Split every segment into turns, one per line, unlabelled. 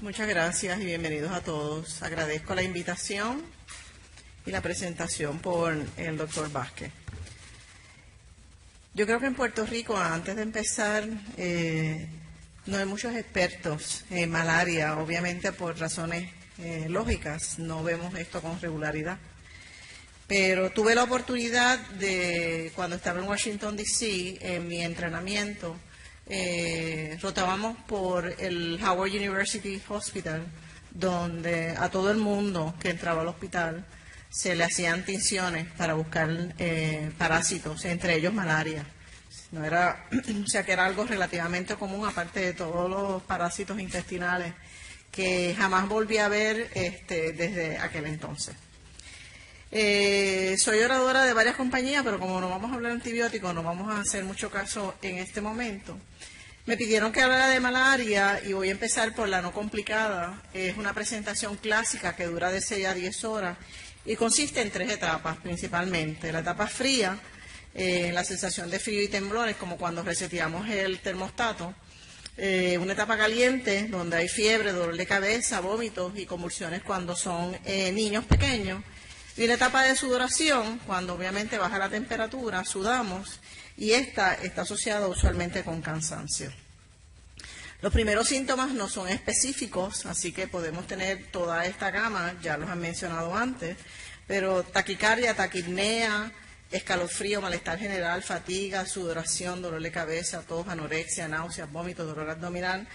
Muchas gracias y bienvenidos a todos. Agradezco la invitación y la presentación por el doctor Vázquez. Yo creo que en Puerto Rico, antes de empezar, no hay muchos expertos en malaria, obviamente por razones lógicas, no vemos esto con regularidad. Pero tuve la oportunidad de, cuando estaba en Washington, D.C., en mi entrenamiento, rotábamos por el Howard University Hospital, donde a todo el mundo que entraba al hospital se le hacían tinciones para buscar parásitos, entre ellos malaria. No era, o sea que era algo relativamente común, aparte de todos los parásitos intestinales que jamás volví a ver desde aquel entonces. Soy oradora de varias compañías, pero como no vamos a hablar de antibióticos, no vamos a hacer mucho caso en este momento. Me pidieron que hablara de malaria y voy a empezar por la no complicada. Es una presentación clásica que dura de 6 a 10 horas y consiste en 3 etapas principalmente. La etapa fría, la sensación de frío y temblores, como cuando reseteamos el termostato. Una etapa caliente, donde hay fiebre, dolor de cabeza, vómitos y convulsiones cuando son niños pequeños. Y una etapa de sudoración, cuando obviamente baja la temperatura, sudamos, y esta está asociada usualmente con cansancio. Los primeros síntomas no son específicos, así que podemos tener toda esta gama, ya los han mencionado antes, pero taquicardia, taquipnea, escalofrío, malestar general, fatiga, sudoración, dolor de cabeza, tos, anorexia, náuseas, vómitos, dolor abdominal,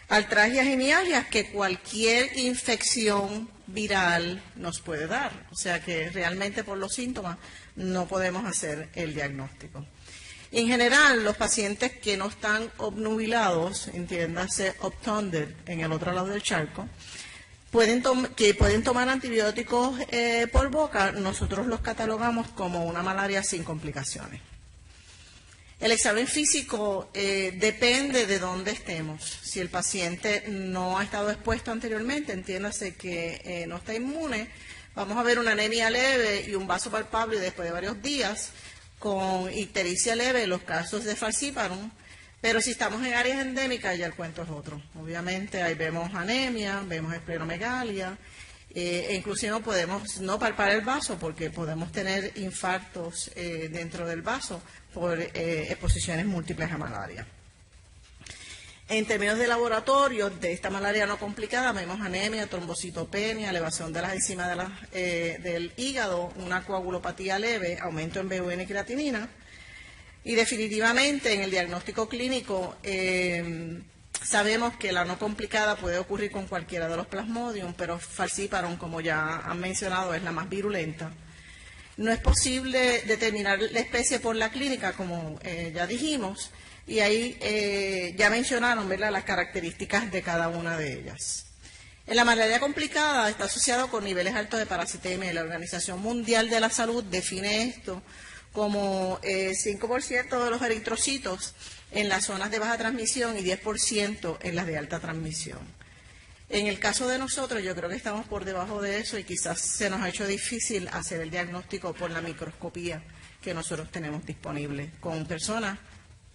artralgias y mialgias que cualquier infección viral nos puede dar. O sea que realmente por los síntomas no podemos hacer el diagnóstico. En general, los pacientes que no están obnubilados, entiéndase obtunded en el otro lado del charco, que pueden tomar antibióticos por boca, nosotros los catalogamos como una malaria sin complicaciones. El examen físico depende de dónde estemos. Si el paciente no ha estado expuesto anteriormente, entiéndase que no está inmune, vamos a ver una anemia leve y un vaso palpable después de varios días, con ictericia leve en los casos de falciparum, pero si estamos en áreas endémicas ya el cuento es otro. Obviamente ahí vemos anemia, vemos esplenomegalia, e inclusive podemos no palpar el vaso porque podemos tener infartos dentro del vaso por exposiciones múltiples a malaria. En términos de laboratorio, de esta malaria no complicada, vemos anemia, trombocitopenia, elevación de las enzimas del hígado, una coagulopatía leve, aumento en BUN y creatinina. Y definitivamente en el diagnóstico clínico sabemos que la no complicada puede ocurrir con cualquiera de los plasmodium, pero falciparum, como ya han mencionado, es la más virulenta. No es posible determinar la especie por la clínica, como ya dijimos, y ahí ya mencionaron, ¿verdad?, las características de cada una de ellas. En la malaria complicada está asociado con niveles altos de parasitemia. La Organización Mundial de la Salud define esto como 5% de los eritrocitos en las zonas de baja transmisión y 10% en las de alta transmisión. En el caso de nosotros, yo creo que estamos por debajo de eso y quizás se nos ha hecho difícil hacer el diagnóstico por la microscopía que nosotros tenemos disponible con personas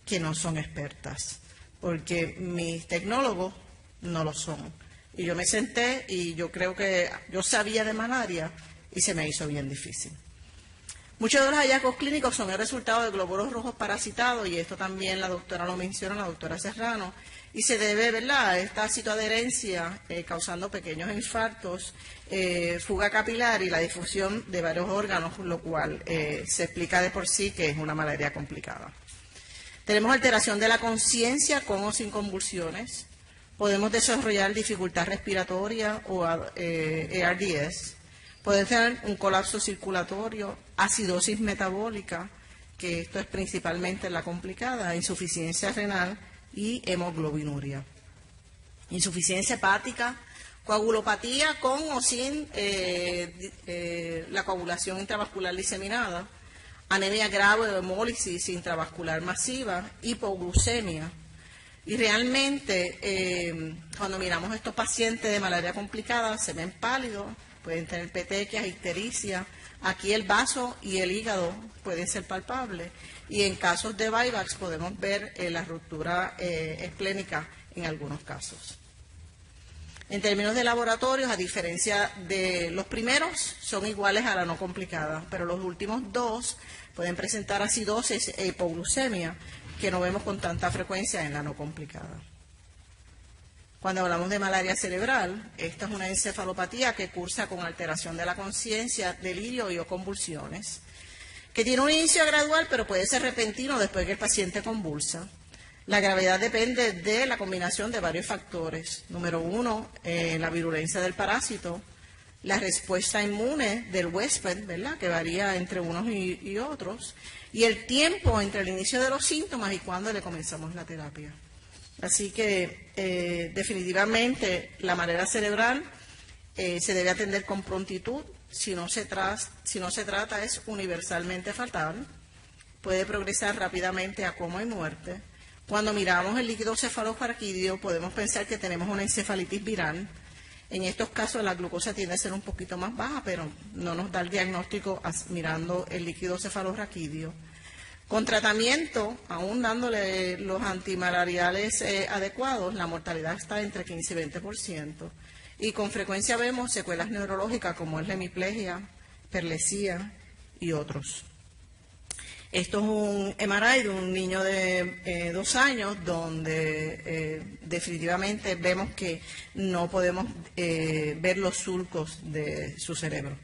que no son expertas, porque mis tecnólogos no lo son. Y yo me senté y yo creo que yo sabía de malaria y se me hizo bien difícil. Muchos de los hallazgos clínicos son el resultado de glóbulos rojos parasitados, y esto también la doctora lo menciona, la doctora Serrano, y se debe, ¿verdad?, a esta citoadherencia causando pequeños infartos, fuga capilar y la difusión de varios órganos, lo cual se explica de por sí que es una malaria complicada. Tenemos alteración de la conciencia con o sin convulsiones. Podemos desarrollar dificultad respiratoria o ARDS. Pueden tener un colapso circulatorio, acidosis metabólica, que esto es principalmente la complicada, insuficiencia renal y hemoglobinuria. Insuficiencia hepática, coagulopatía con o sin la coagulación intravascular diseminada, anemia grave o hemólisis intravascular masiva, hipoglucemia. Y realmente, cuando miramos a estos pacientes de malaria complicada, se ven pálidos, pueden tener petequias, ictericia. Aquí el vaso y el hígado pueden ser palpables. Y en casos de Vivax podemos ver la ruptura esplénica en algunos casos. En términos de laboratorios, a diferencia de los primeros, son iguales a la no complicada, pero los últimos dos pueden presentar acidosis e hipoglucemia, que no vemos con tanta frecuencia en la no complicada. Cuando hablamos de malaria cerebral, esta es una encefalopatía que cursa con alteración de la conciencia, delirio y o convulsiones, que tiene un inicio gradual, pero puede ser repentino después que el paciente convulsa. La gravedad depende de la combinación de varios factores. Número uno, la virulencia del parásito, la respuesta inmune del huésped, ¿verdad?, que varía entre unos y otros, y el tiempo entre el inicio de los síntomas y cuando le comenzamos la terapia. Así que definitivamente la malaria cerebral se debe atender con prontitud. Si no se trata es universalmente fatal, puede progresar rápidamente a coma y muerte. Cuando miramos el líquido cefalorraquídeo podemos pensar que tenemos una encefalitis viral. En estos casos la glucosa tiende a ser un poquito más baja, pero no nos da el diagnóstico mirando el líquido cefalorraquídeo. Con tratamiento, aún dándole los antimalariales adecuados, la mortalidad está entre 15 y 20%. Y con frecuencia vemos secuelas neurológicas como es la hemiplegia, perlesía y otros. Esto es un MRI de un niño de 2 años donde definitivamente vemos que no podemos ver los surcos de su cerebro.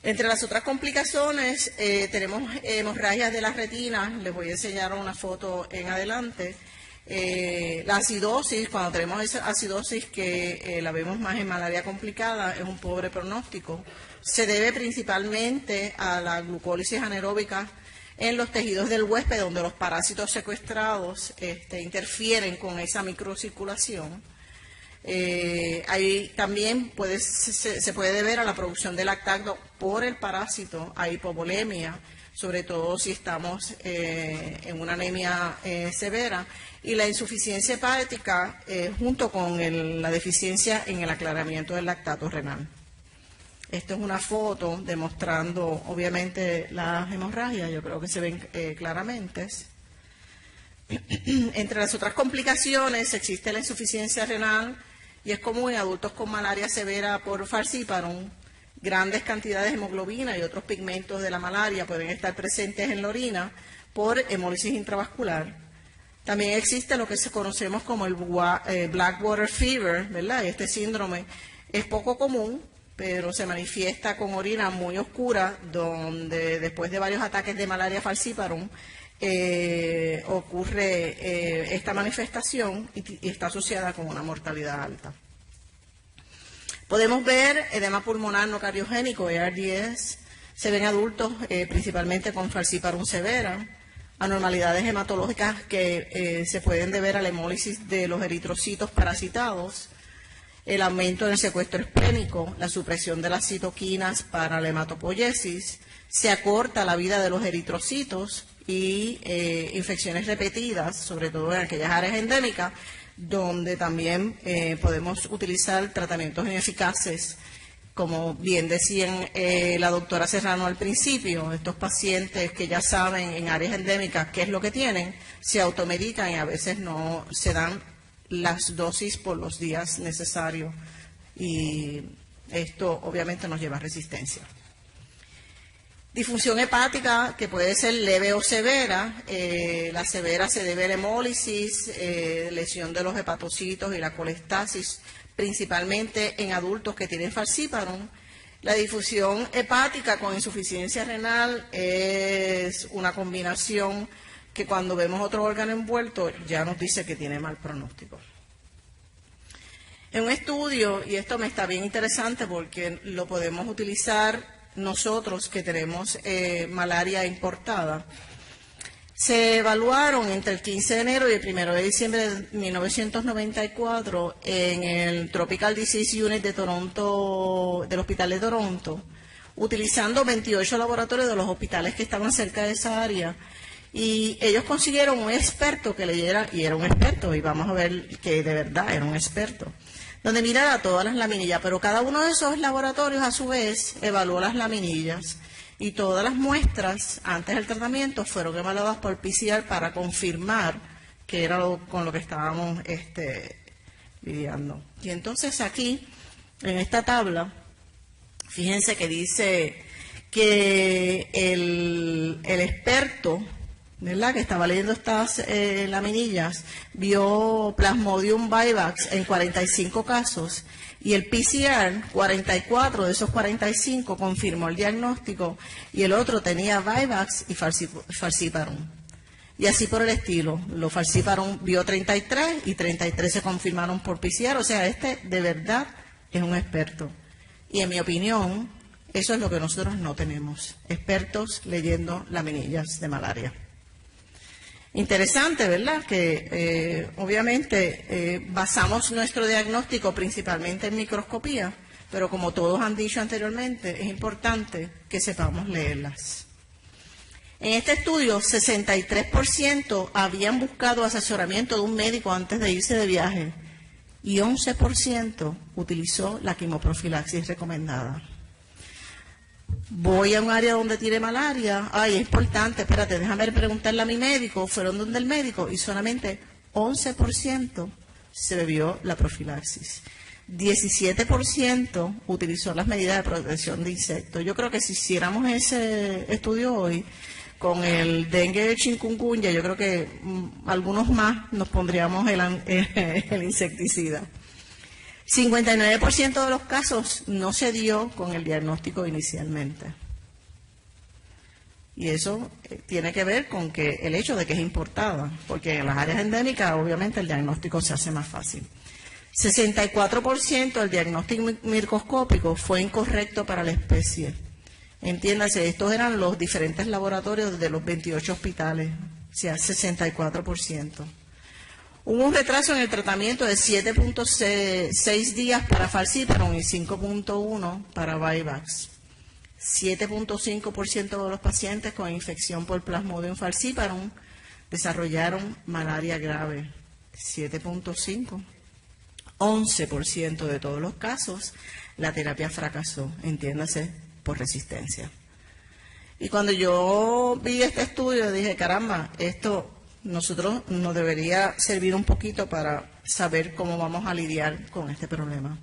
Entre las otras complicaciones tenemos hemorragias de las retinas. Les voy a enseñar una foto en adelante. La acidosis, cuando tenemos esa acidosis que la vemos más en malaria complicada, es un pobre pronóstico. Se debe principalmente a la glucólisis anaeróbica en los tejidos del huésped, donde los parásitos secuestrados interfieren con esa microcirculación. Ahí también se puede deber a la producción de lactato por el parásito, a hipovolemia, sobre todo si estamos en una anemia severa, y la insuficiencia hepática junto con la deficiencia en el aclaramiento del lactato renal. Esto es una foto demostrando obviamente las hemorragias, yo creo que se ven claramente. Entre las otras complicaciones existe la insuficiencia renal y es común en adultos con malaria severa por falciparum. Grandes cantidades de hemoglobina y otros pigmentos de la malaria pueden estar presentes en la orina por hemólisis intravascular. También existe lo que conocemos como el Blackwater Fever, ¿verdad? Este síndrome es poco común, pero se manifiesta con orina muy oscura, donde después de varios ataques de malaria falciparum ocurre esta manifestación y está asociada con una mortalidad alta. Podemos ver edema pulmonar no cardiogénico, ARDS, se ven adultos principalmente con falciparum severa, anormalidades hematológicas que se pueden deber a la hemólisis de los eritrocitos parasitados, el aumento del secuestro esplénico, la supresión de las citoquinas para la hematopoiesis, se acorta la vida de los eritrocitos y infecciones repetidas, sobre todo en aquellas áreas endémicas, donde también podemos utilizar tratamientos ineficaces, como bien decían la doctora Serrano al principio. Estos pacientes que ya saben en áreas endémicas qué es lo que tienen, se automedican y a veces no se dan las dosis por los días necesarios y esto obviamente nos lleva a resistencia. Disfunción hepática que puede ser leve o severa. La severa se debe a la hemólisis, lesión de los hepatocitos y la colestasis, principalmente en adultos que tienen falciparum. La difusión hepática con insuficiencia renal es una combinación que cuando vemos otro órgano envuelto ya nos dice que tiene mal pronóstico. En un estudio, y esto me está bien interesante porque lo podemos utilizar nosotros que tenemos malaria importada, se evaluaron entre el 15 de enero y el 1 de diciembre de 1994 en el Tropical Disease Unit de Toronto, del Hospital de Toronto, utilizando 28 laboratorios de los hospitales que estaban cerca de esa área. Y ellos consiguieron un experto que leyera, y era un experto, y vamos a ver que de verdad era un experto, donde mirara todas las laminillas, pero cada uno de esos laboratorios a su vez evaluó las laminillas y todas las muestras antes del tratamiento fueron evaluadas por PCR para confirmar que era con lo que estábamos lidiando. Y entonces aquí, en esta tabla, fíjense que dice que el experto, ¿verdad?, que estaba leyendo estas laminillas, vio Plasmodium vivax en 45 casos y el PCR, 44 de esos 45 confirmó el diagnóstico y el otro tenía vivax y falciparum. Y así por el estilo. Los falciparum vio 33 y 33 se confirmaron por PCR. O sea, este de verdad es un experto. Y en mi opinión, eso es lo que nosotros no tenemos. Expertos leyendo laminillas de malaria. Interesante, ¿verdad? Que obviamente basamos nuestro diagnóstico principalmente en microscopía, pero como todos han dicho anteriormente, es importante que sepamos leerlas. En este estudio, 63% habían buscado asesoramiento de un médico antes de irse de viaje y 11% utilizó la quimoprofilaxis recomendada. Voy a un área donde tiene malaria, ay, es importante, espérate, déjame preguntarle a mi médico, fueron donde el médico y solamente 11% se bebió la profilaxis. 17% utilizó las medidas de protección de insectos. Yo creo que si hiciéramos ese estudio hoy, con el dengue de chikungunya, yo creo que algunos más nos pondríamos el insecticida. 59% de los casos no se dio con el diagnóstico inicialmente. Y eso tiene que ver con que el hecho de que es importada, porque en las áreas endémicas obviamente el diagnóstico se hace más fácil. 64% del diagnóstico microscópico fue incorrecto para la especie. Entiéndase, estos eran los diferentes laboratorios de los 28 hospitales, o sea, 64%. Hubo un retraso en el tratamiento de 7.6 días para falciparum y 5.1 para vivax. 7.5% de los pacientes con infección por Plasmodium falciparum desarrollaron malaria grave. 7.5. 11% de todos los casos la terapia fracasó, entiéndase, por resistencia. Y cuando yo vi este estudio dije, caramba, esto nosotros nos debería servir un poquito para saber cómo vamos a lidiar con este problema.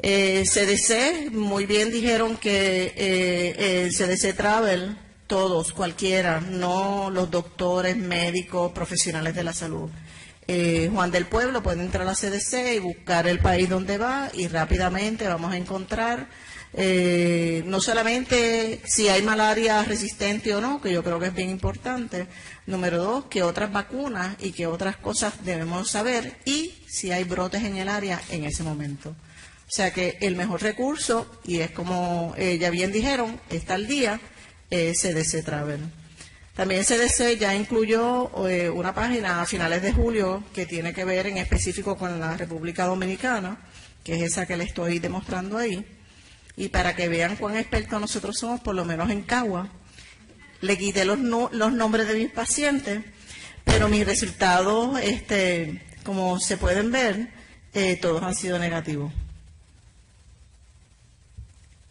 CDC, muy bien dijeron que el CDC Travel, todos, cualquiera, no los doctores, médicos, profesionales de la salud. Juan del Pueblo puede entrar a la CDC y buscar el país donde va y rápidamente vamos a encontrar no solamente si hay malaria resistente o no, que yo creo que es bien importante. Número 2, que otras vacunas y que otras cosas debemos saber y si hay brotes en el área en ese momento. O sea que el mejor recurso, y es como ya bien dijeron, está al día, es CDC Travel. También CDC ya incluyó una página a finales de julio que tiene que ver en específico con la República Dominicana, que es esa que le estoy demostrando ahí. Y para que vean cuán expertos nosotros somos, por lo menos en Cagua, le quité los nombres de mis pacientes, pero mis resultados, como se pueden ver, todos han sido negativos.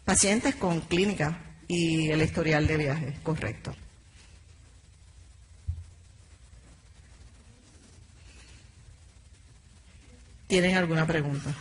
Pacientes con clínica y el historial de viaje, correcto. ¿Tienen alguna pregunta?